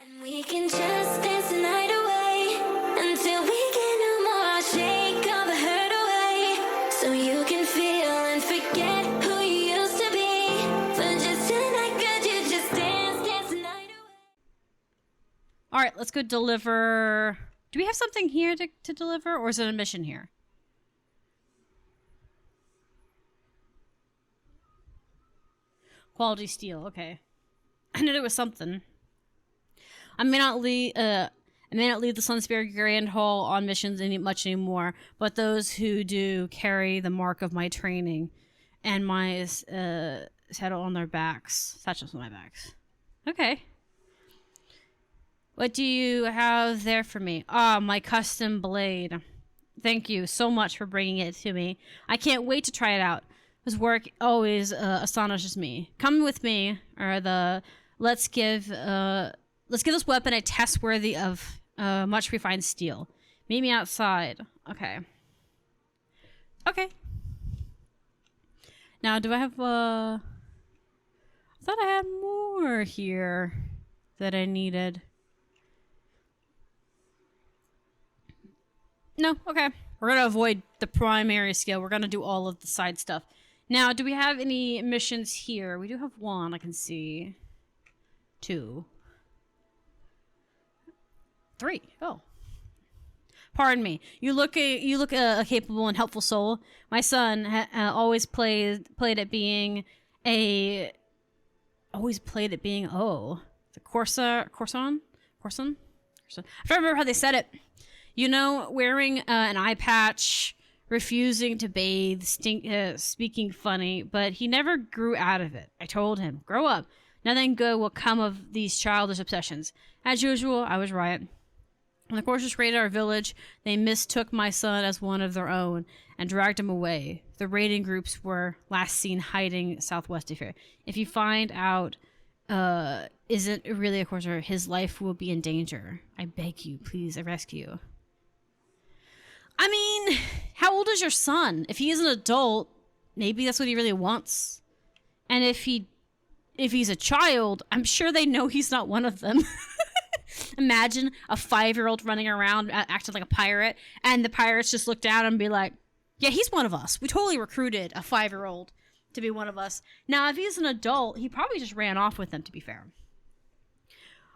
And we can just dance the night away until we get no more. Shake all the hurt away so you can feel and forget who you used to be. For just tonight, could you just dance the night away? All right, let's go deliver. Do we have something here to deliver, or is it a mission here? Quality steel. Okay, I knew there was something. I may not leave the Sunspear Grand Hall on missions much anymore, but those who do carry the mark of my training and my saddle on their backs. Satchels on my backs. Okay. What do you have there for me? Ah, my custom blade. Thank you so much for bringing it to me. I can't wait to try it out. His work always astonishes me. Come with me, or let's give this weapon a test worthy of much refined steel. Meet me outside. Okay. Okay. Now, do I have I thought I had more here that I needed. No, okay. We're gonna avoid the primary skill. We're gonna do all of the side stuff. Now, do we have any missions here? We do have one, I can see. 2. 3. Oh. Pardon me. You look a capable and helpful soul. My son always played at being the Corson. I don't remember how they said it. You know, wearing an eye patch, refusing to bathe, speaking funny, but he never grew out of it. I told him, grow up. Nothing good will come of these childish obsessions. As usual, I was right. When the Corsairs raided our village, they mistook my son as one of their own and dragged him away. The raiding groups were last seen hiding southwest of here. If you find out isn't really a Corsair, his life will be in danger. I beg you, please, I rescue. I mean, how old is your son? If he is an adult, maybe that's what he really wants. And if he's a child, I'm sure they know he's not one of them. Imagine a 5-year-old running around acting like a pirate, and the pirates just look down and be like, yeah, he's one of us. We totally recruited a 5-year-old to be one of us. Now, if he's an adult, he probably just ran off with them, to be fair.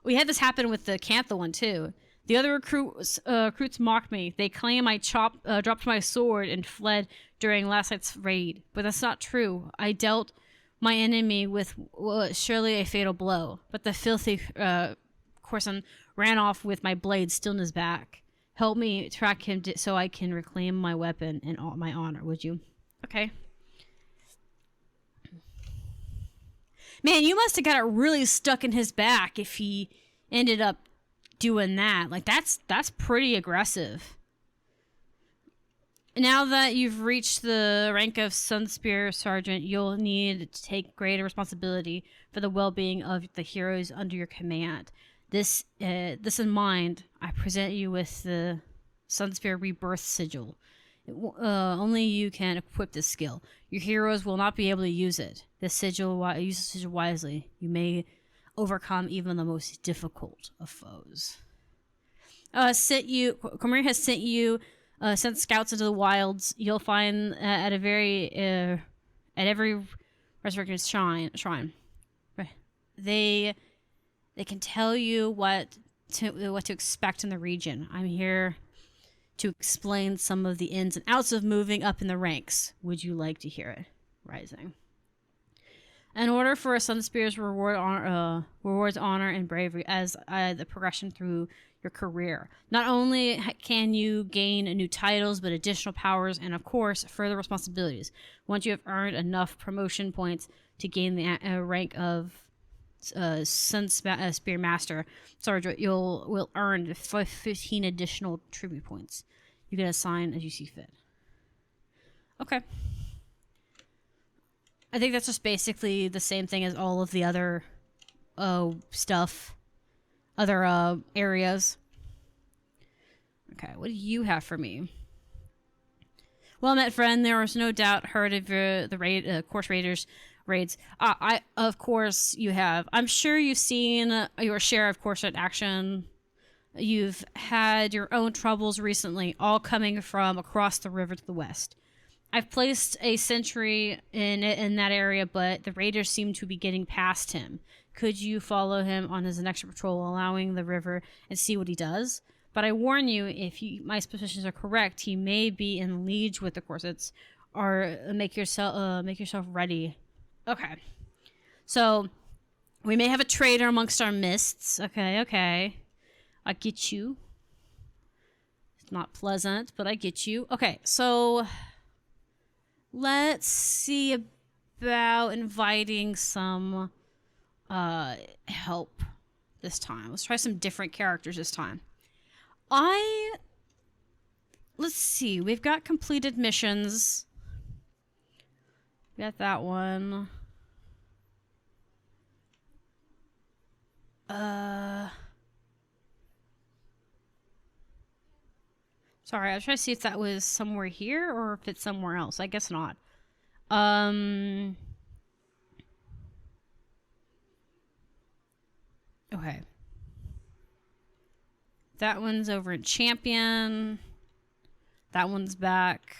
We had this happen with the Cantha one, too. The other recruits mocked me. They claim I dropped my sword and fled during last night's raid. But that's not true. I dealt my enemy with surely a fatal blow. But the filthy Corson ran off with my blade still in his back. Help me track him so I can reclaim my weapon and all my honor, would you? Okay. Man, you must have got it really stuck in his back if he ended up doing that. Like, that's pretty aggressive. Now that you've reached the rank of Sunspear Sergeant, you'll need to take greater responsibility for the well-being of the heroes under your command. This in mind, I present you with the Sunspear Rebirth Sigil. Only you can equip this skill. Your heroes will not be able to use it. Use the sigil wisely. You may overcome even the most difficult of foes. Cormier has sent scouts into the wilds. You'll find at every resurrection shrine. They can tell you what to expect in the region. I'm here to explain some of the ins and outs of moving up in the ranks. Would you like to hear it? Rising. In order for a Sunspear's rewards honor and bravery as the progression through your career. Not only can you gain new titles, but additional powers and, of course, further responsibilities. Once you have earned enough promotion points to gain the rank of Sunspear Master Sergeant, will earn 15 additional tribute points. You can assign as you see fit. Okay. I think that's just basically the same thing as all of the other stuff. Other areas. Okay, what do you have for me? Well met, friend. There was no doubt heard of the Course Raiders raids. I of course you have. I'm sure you've seen your share of Corset action. You've had your own troubles recently, all coming from across the river to the west. I've placed a sentry in that area, but the raiders seem to be getting past him. Could you follow him on his next patrol, allowing the river, and see what he does? But I warn you, if my suspicions are correct, he may be in league with the Corsets, or make yourself ready. Okay. So, we may have a traitor amongst our mists. Okay. I get you. It's not pleasant, but I get you. Okay, so let's see about inviting some help this time. Let's try some different characters this time. Let's see. We've got completed missions. We got that one. Sorry, I was trying to see if that was somewhere here or if it's somewhere else. I guess not. Okay. That one's over in Champion. That one's back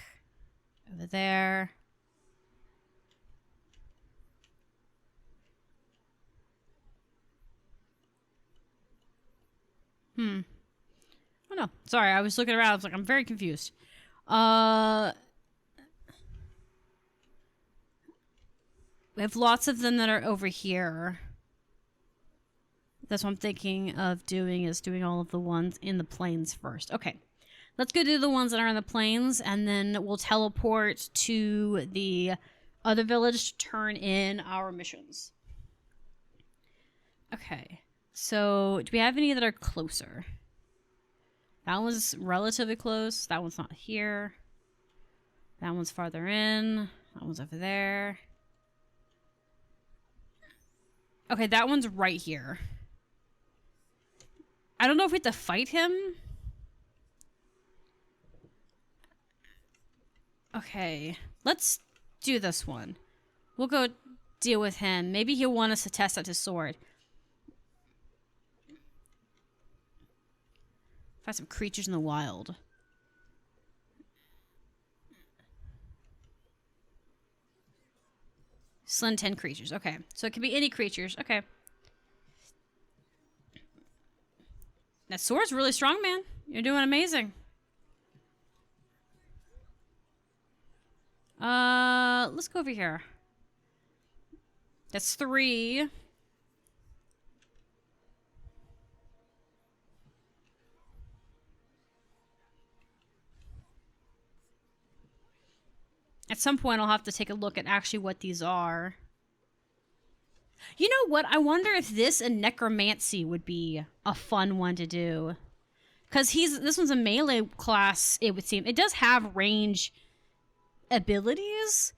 over there. Oh no, sorry, I was looking around. I was like, I'm very confused. We have lots of them that are over here. That's what I'm thinking of doing, is doing all of the ones in the plains first. Okay, let's go do the ones that are in the plains, and then we'll teleport to the other village to turn in our missions. Okay, so do we have any that are closer? That one's relatively close. That one's not here. That one's farther in. That one's over there. Okay, that one's right here. I don't know if we have to fight him. Okay, let's do this one. We'll go deal with him. Maybe he'll want us to test out his sword. Find some creatures in the wild. Slim 10 creatures. Okay. So it can be any creatures. Okay. That sword's really strong, man. You're doing amazing. Let's go over here. That's 3. At some point, I'll have to take a look at actually what these are. You know what? I wonder if this and necromancy would be a fun one to do. Because this one's a melee class, it would seem. It does have range abilities,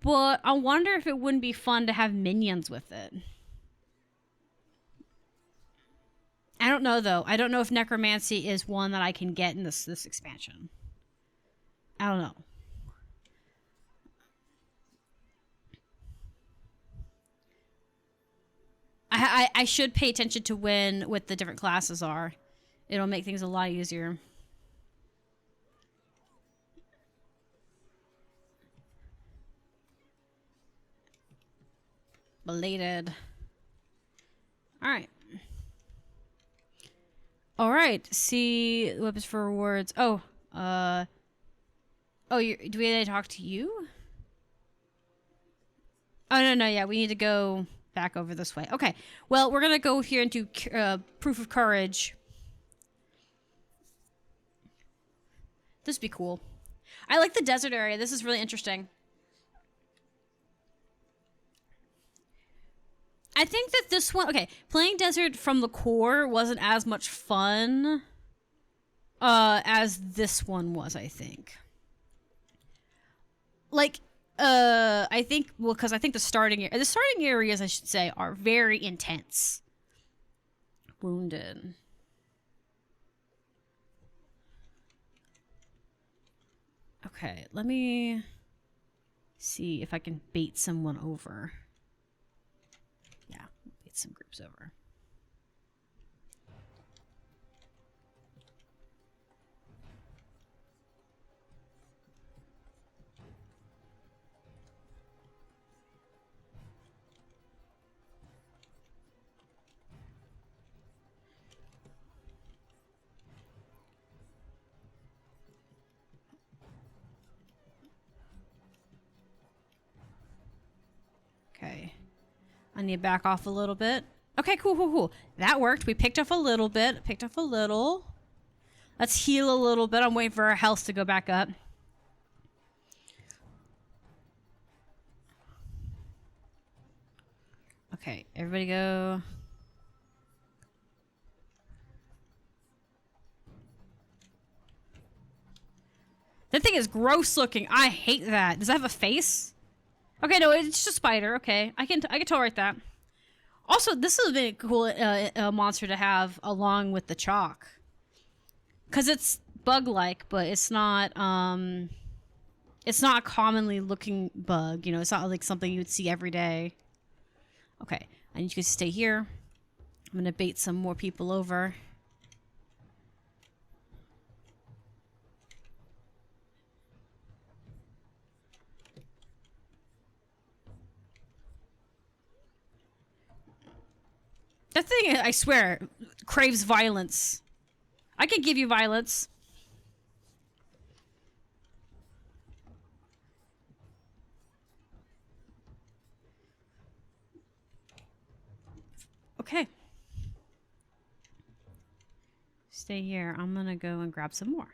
but I wonder if it wouldn't be fun to have minions with it. I don't know, though. I don't know if necromancy is one that I can get in this expansion. I don't know. I should pay attention to what the different classes are. It'll make things a lot easier. Belated. Alright. Alright. See weapons for rewards. Oh, do we need to talk to you? Oh, no, yeah, we need to go back over this way. Okay, well, we're gonna go here and do proof of courage. This would be cool. I like the desert area. This is really interesting. I think that this one... Okay, playing desert from the core wasn't as much fun as this one was, I think. Like... I think, well, because I think the starting areas, I should say, are very intense. Wounded. Okay, let me see if I can bait someone over. Get some groups over. Okay. I need to back off a little bit. Okay, cool. That worked. We picked off a little bit. Picked off a little. Let's heal a little bit. I'm waiting for our health to go back up. Okay, everybody go. That thing is gross looking. I hate that. Does that have a face? Okay, no, it's just a spider. Okay, I can tolerate that. Also, this is a cool monster to have along with the chalk, cause it's bug-like, but it's not a commonly looking bug. You know, it's not like something you would see every day. Okay, I need you guys to stay here. I'm gonna bait some more people over. That thing, I swear, craves violence. I can give you violence. Okay. Stay here. I'm gonna go and grab some more.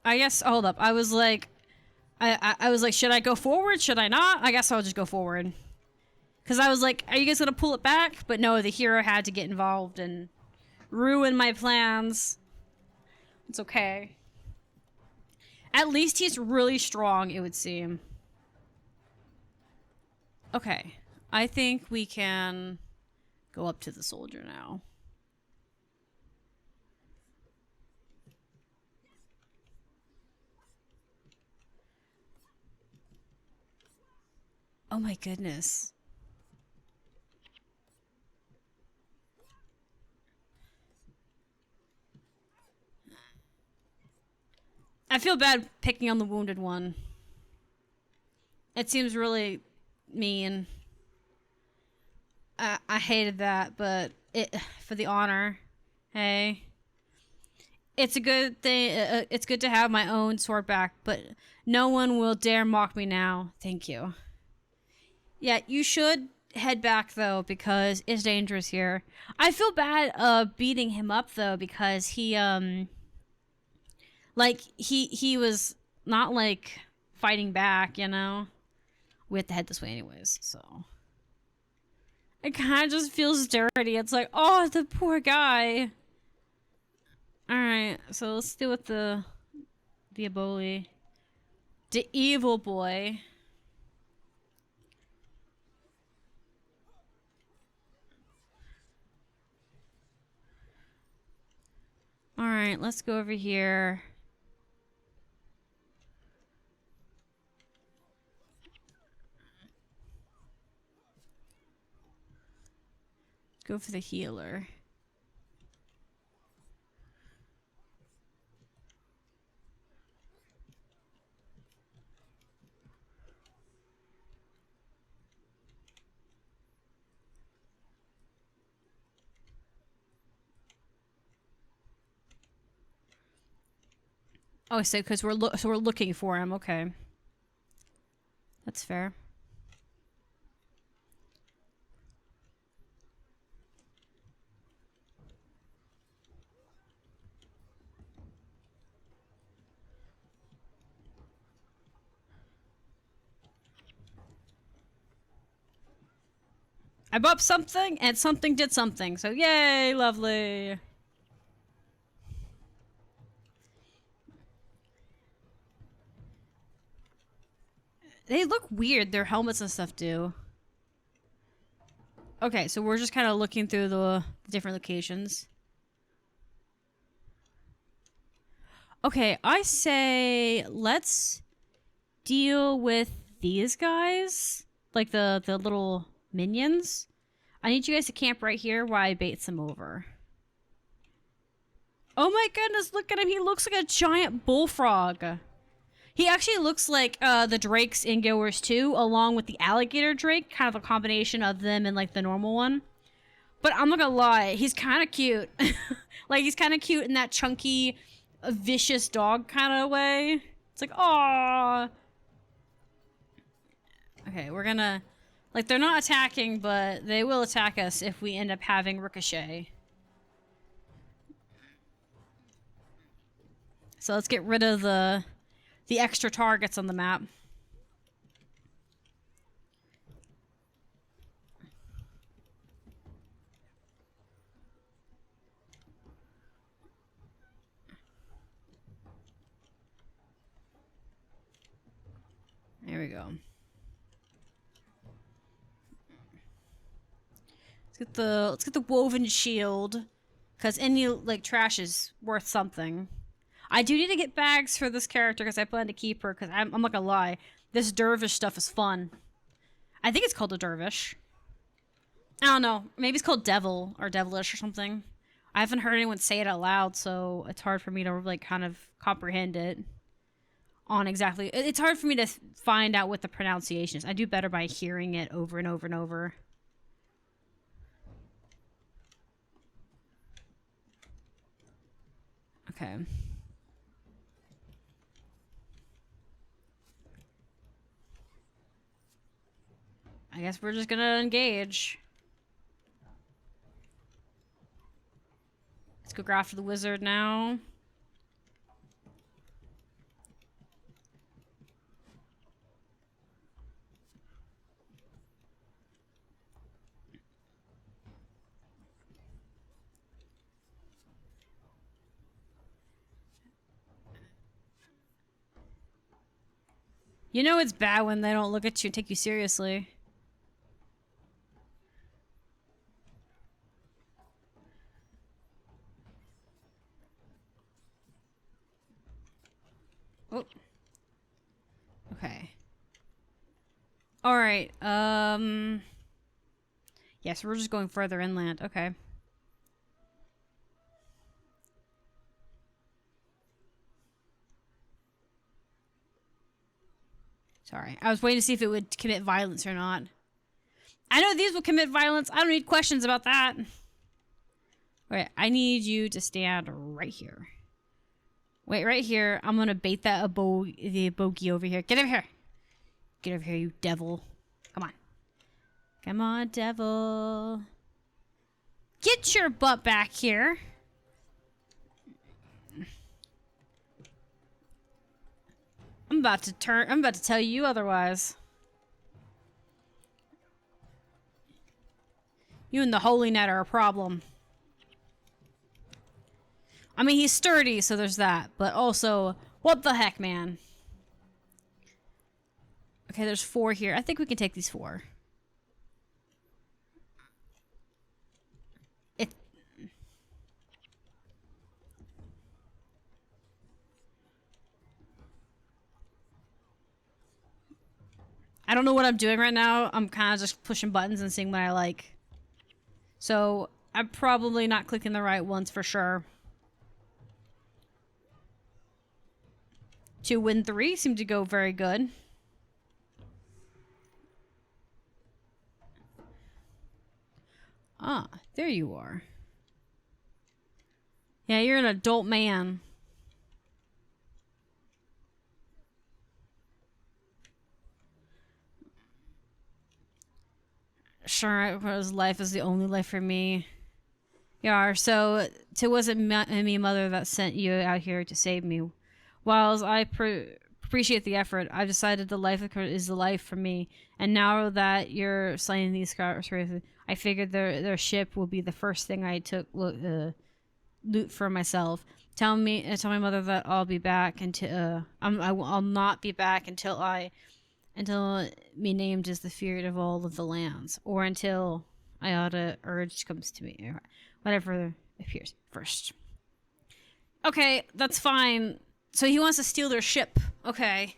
I guess, hold up. I was like, I was like, should I go forward? Should I not? I guess I'll just go forward. Because I was like, are you guys going to pull it back? But no, the hero had to get involved and ruin my plans. It's okay. At least he's really strong, it would seem. Okay. I think we can go up to the soldier now. Oh my goodness. I feel bad picking on the wounded one. It seems really mean. I hated that, but for the honor, hey. It's a good thing. It's good to have my own sword back, but no one will dare mock me now. Thank you. Yeah, you should head back though because it's dangerous here. I feel bad beating him up though because he like he was not like fighting back, you know. We have to head this way anyways, so it kind of just feels dirty. It's like, oh, the poor guy. All right, so let's deal with the Aboli, the evil boy. All right, let's go over here. Go for the healer. Oh, so because we're looking for him. Okay, that's fair. I bumped something, and something did something. So yay, lovely. They look weird. Their helmets and stuff do. Okay, so we're just kind of looking through the different locations. Okay, I say let's deal with these guys, like the little minions. I need you guys to camp right here while I bait them over. Oh my goodness, look at him. He looks like a giant bullfrog. He actually looks like the drakes in Guild Wars 2, along with the alligator drake, kind of a combination of them and like the normal one. But I'm not gonna lie, he's kind of cute. Like, he's kind of cute in that chunky, vicious dog kind of way. It's like, aww. Okay, we're gonna... Like, they're not attacking, but they will attack us if we end up having Ricochet. So let's get rid of the extra targets on the map. There we go. Let's get the woven shield, because any like trash is worth something. I do need to get bags for this character because I plan to keep her, because I'm not gonna lie, this dervish stuff is fun. I think it's called a dervish. I don't know. Maybe it's called devil or devilish or something. I haven't heard anyone say it out loud, so it's hard for me to like kind of comprehend it on exactly. It's hard for me to find out what the pronunciation is. I do better by hearing it over and over and over. Okay. I guess we're just gonna engage. Let's go go after the wizard now. You know it's bad when they don't look at you and take you seriously. Oh. Okay. Alright, yes, we're just going further inland. Okay. Sorry. I was waiting to see if it would commit violence or not. I know these will commit violence. I don't need questions about that. Alright, I need you to stand right here. Wait, right here. I'm gonna bait that the bogey over here. Get over here. Get over here, you devil. Come on. Come on, devil. Get your butt back here. I'm about to tell you otherwise. You and the Holy Net are a problem. I mean, he's sturdy, so there's that. But also, what the heck, man? Okay, there's 4 here. I think we can take these 4. I don't know what I'm doing right now. I'm kind of just pushing buttons and seeing what I like. So, I'm probably not clicking the right ones for sure. 2 win 3 seem to go very good. Ah, there you are. Yeah, you're an adult man. Sure, his life is the only life for me. Yeah, so it wasn't me, mother, that sent you out here to save me. While I appreciate the effort, I've decided the life is the life for me. And now that you're slaying these scars, I figured their ship will be the first thing I took loot for myself. Tell my mother that I'll be back until I'll not be back until me named as the feared of all of the lands, or until Iota urge comes to me. Whatever appears first. Okay, that's fine. So he wants to steal their ship. Okay.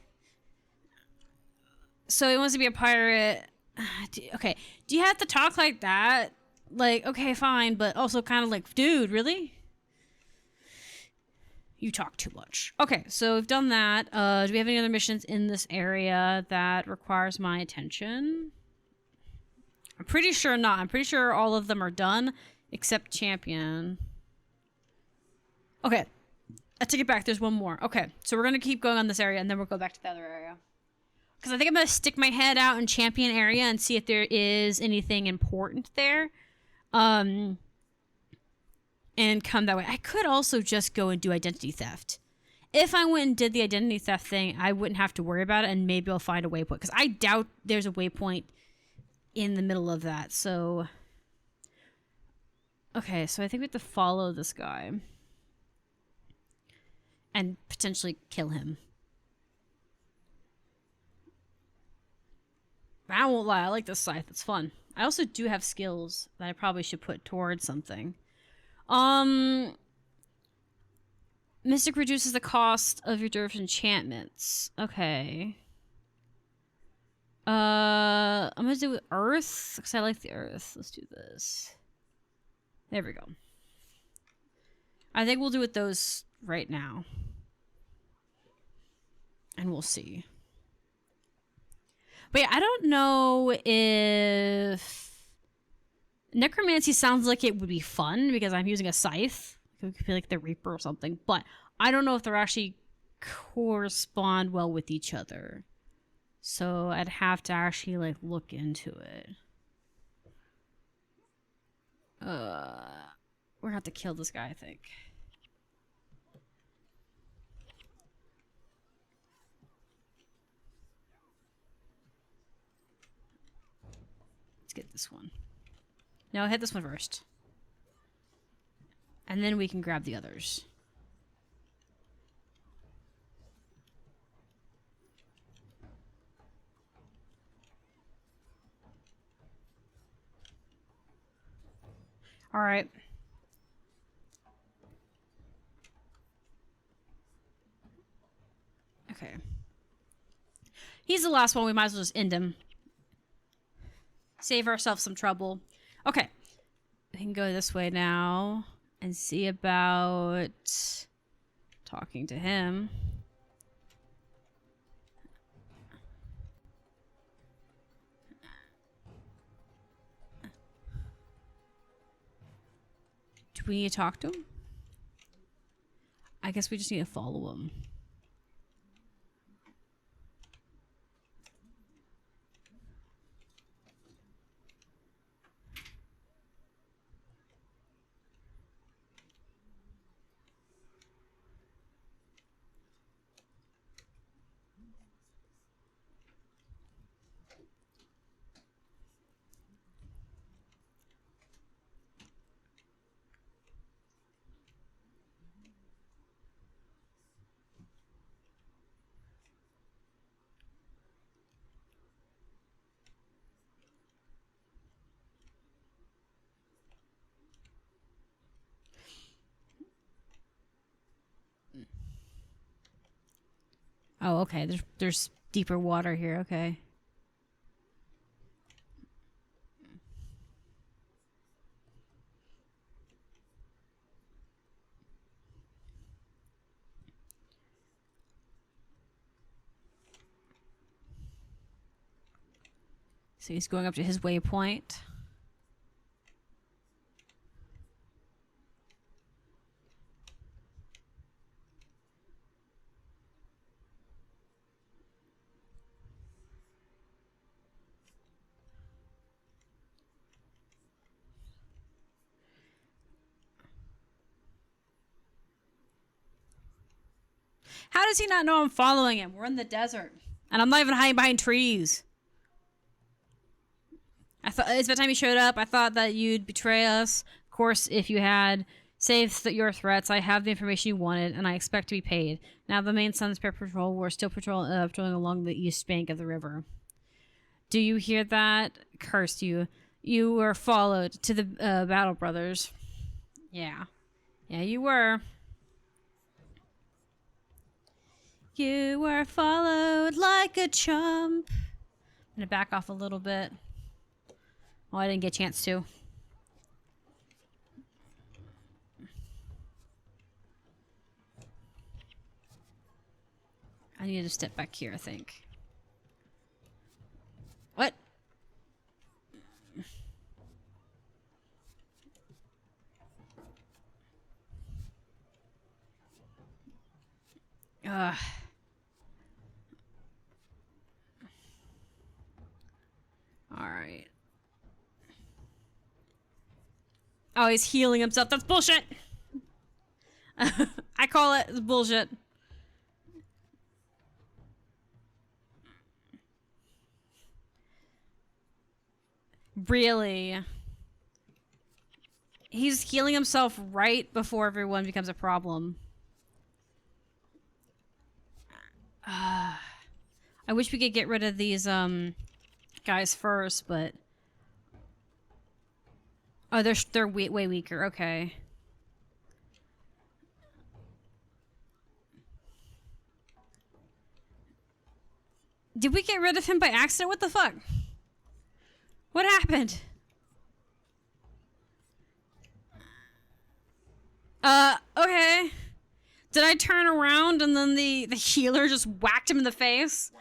So he wants to be a pirate. Okay. Do you have to talk like that? Like, okay, fine, but also kind of like, dude, really? You talk too much. Okay, so we've done that. Do we have any other missions in this area that requires my attention? I'm pretty sure not. I'm pretty sure all of them are done except Champion. Okay. I take it back. There's one more. Okay, so we're going to keep going on this area and then we'll go back to the other area. Because I think I'm going to stick my head out in Champion area and see if there is anything important there. And come that way. I could also just go and do identity theft. If I went and did the identity theft thing, I wouldn't have to worry about it, and maybe I'll find a waypoint. Because I doubt there's a waypoint in the middle of that, so... Okay, so I think we have to follow this guy. And potentially kill him. I won't lie, I like this scythe. It's fun. I also do have skills that I probably should put towards something. Mystic reduces the cost of your dwarf enchantments. Okay. I'm gonna do with Earth, because I like the Earth. Let's do this. There we go. I think we'll do with those right now. And we'll see. But yeah, I don't know if... Necromancy sounds like it would be fun because I'm using a scythe. It could be like the Reaper or something. But I don't know if they're actually correspond well with each other. So I'd have to actually like look into it. We're gonna have to kill this guy, I think. Let's get this one. No, hit this one first. And then we can grab the others. All right. Okay. He's the last one. We might as well just end him. Save ourselves some trouble. Okay. We can go this way now and see about talking to him. Do we need to talk to him? I guess we just need to follow him. Oh, okay. There's deeper water here. Okay. So he's going up to his waypoint. How does he not know I'm following him? We're in the desert. And I'm not even hiding behind trees. I thought it's by the time you showed up, I thought that you'd betray us. Of course, if you had saved your threats, I have the information you wanted, and I expect to be paid. Now the main Sunspare Patrol, we're still patrolling along the east bank of the river. Do you hear that? Cursed you. You were followed to the Battle Brothers. Yeah. Yeah, you were. You were followed like a chump. I'm gonna back off a little bit. Oh, I didn't get a chance to. I need to step back here, I think. What? Ugh. Alright. Oh, he's healing himself. That's bullshit! I call it bullshit. Really? He's healing himself right before everyone becomes a problem. I wish we could get rid of these guys first, but oh, they're way weaker. Okay. Did we get rid of him by accident? What the fuck? What happened? Okay. Did I turn around and then the healer just whacked him in the face?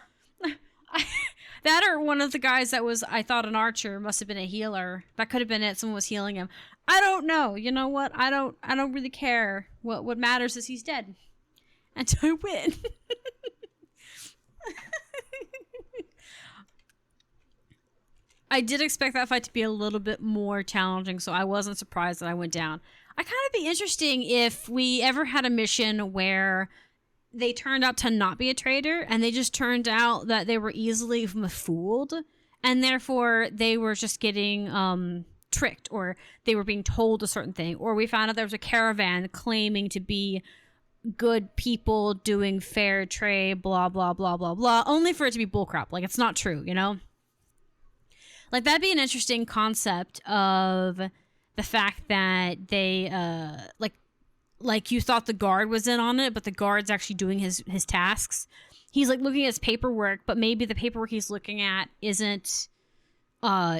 That or one of the guys that was, I thought, an archer must have been a healer. That could have been it. Someone was healing him. I don't know. You know what? I don't really care. What matters is he's dead. And I win. I did expect that fight to be a little bit more challenging, so I wasn't surprised that I went down. I kind of be interesting if we ever had a mission where they turned out to not be a traitor, and they just turned out that they were easily fooled, and therefore they were just getting tricked, or they were being told a certain thing, or we found out there was a caravan claiming to be good people doing fair trade, blah, blah, blah, blah, blah, only for it to be bullcrap. Like, it's not true, you know? Like, that'd be an interesting concept of the fact that they, like you thought the guard was in on it, but the guard's actually doing his tasks. He's, like, looking at his paperwork, but maybe the paperwork he's looking at isn't,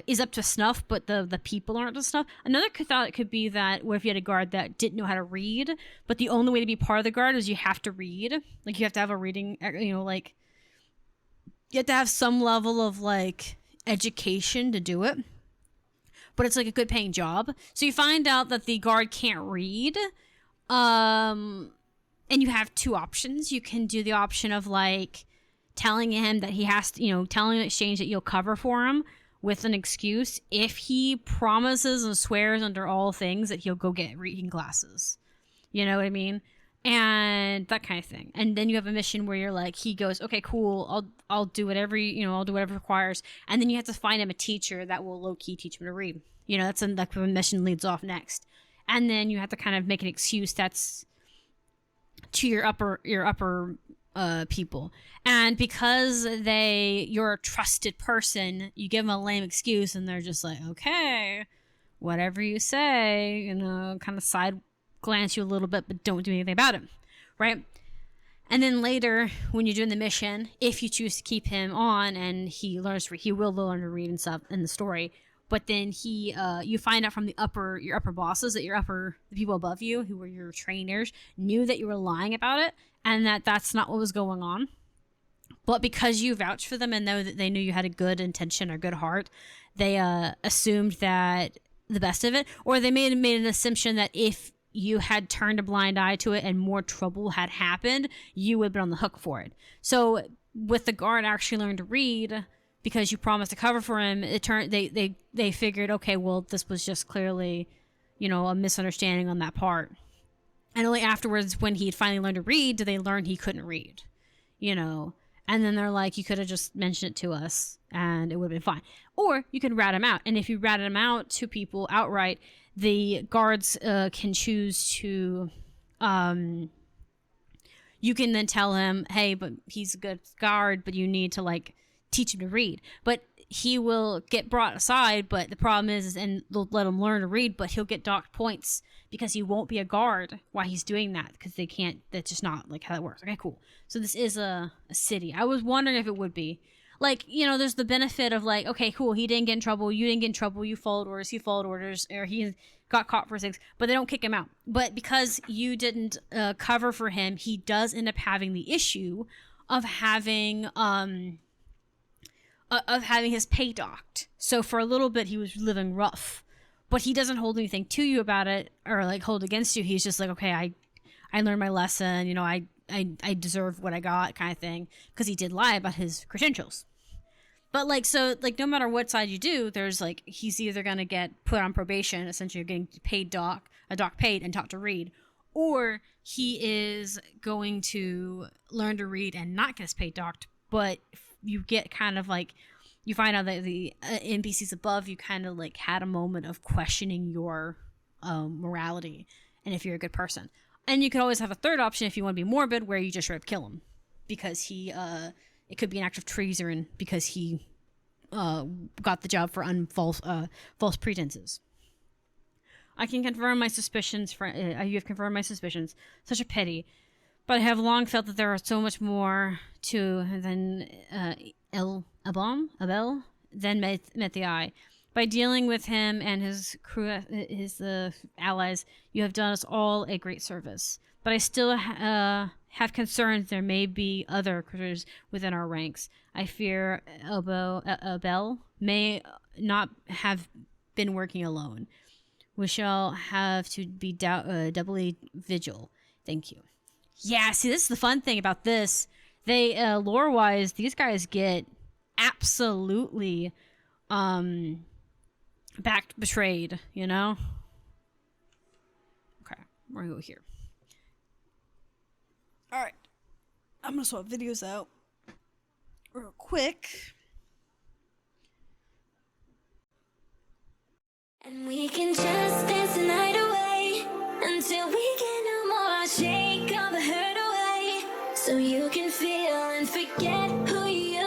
is up to snuff, but the people aren't to snuff. Another thought could be that, what if you had a guard that didn't know how to read, but the only way to be part of the guard is you have to read. Like, you have to have a reading, you know, like, you have to have some level of, like, education to do it, but it's like a good paying job. So you find out that the guard can't read, and you have two options. You can do the option of like telling him that he has to, you know, telling the exchange that you'll cover for him with an excuse if he promises and swears under all things that he'll go get reading glasses. You know what I mean? And that kind of thing. And then you have a mission where you're like, he goes, okay, cool, I'll do whatever, I'll do whatever requires. And then you have to find him a teacher that will low-key teach him to read. You know, that's when the mission leads off next. And then you have to kind of make an excuse that's to your upper people. And because you're a trusted person, you give them a lame excuse and they're just like, okay, whatever you say, you know, kind of side glance you a little bit, but don't do anything about it, right? And then later, when you're doing the mission, if you choose to keep him on and he learns to read, he will learn to read and stuff in the story. But then you find out from your upper bosses that the people above you, who were your trainers, knew that you were lying about it, and that's not what was going on. But because you vouched for them and know that they knew you had a good intention or good heart, they assumed that the best of it, or they made an assumption that if you had turned a blind eye to it and more trouble had happened, you would have been on the hook for it. So with the guard actually learned to read, because you promised to cover for him, they figured, okay, well, this was just clearly, you know, a misunderstanding on that part. And only afterwards, when he'd finally learned to read, did they learn he couldn't read, you know. And then they're like, you could have just mentioned it to us and it would have been fine. Or you could rat him out. And if you ratted him out to people outright, the guards can choose to, you can then tell him, hey, but he's a good guard, but you need to like teach him to read. But he will get brought aside, but the problem is and they'll let him learn to read, but he'll get docked points because he won't be a guard while he's doing that, because they can't, that's just not like how that works. Okay, cool. So this is a city. I was wondering if it would be. Like, you know, there's the benefit of like, okay, cool, he didn't get in trouble, you didn't get in trouble, you followed orders, he followed orders, or he got caught for things, but they don't kick him out. But because you didn't cover for him, he does end up having the issue of having his pay docked. So for a little bit, he was living rough, but he doesn't hold anything to you about it or like hold against you. He's just like, okay, I learned my lesson. You know, I deserve what I got, kind of thing, because he did lie about his credentials. But like, so like, no matter what side you do, there's like, he's either gonna get put on probation, essentially you're getting paid dock paid and taught to read, or he is going to learn to read and not get his paid docked, but you get kind of like, you find out that the NPCs above you kind of like had a moment of questioning your morality and if you're a good person. And you could always have a third option if you want to be morbid, where you just straight up kill him because he it could be an act of treason because he got the job for false pretenses. I can confirm my suspicions. You have confirmed my suspicions. Such a pity. But I have long felt that there are so much more to than Abel than met the eye. By dealing with him and his crew, his allies, you have done us all a great service. But I still have concerns there may be other critters within our ranks. I fear Abel may not have been working alone. We shall have to be doubly vigil. Thank you. Yeah, see, this is the fun thing about this. They, lore-wise, these guys get absolutely, betrayed, you know? Okay, we're gonna go here. Alright. I'm gonna swap videos out real quick. And we can just dance the night away until we get no more. Shake all the hurt away so you can feel and forget who you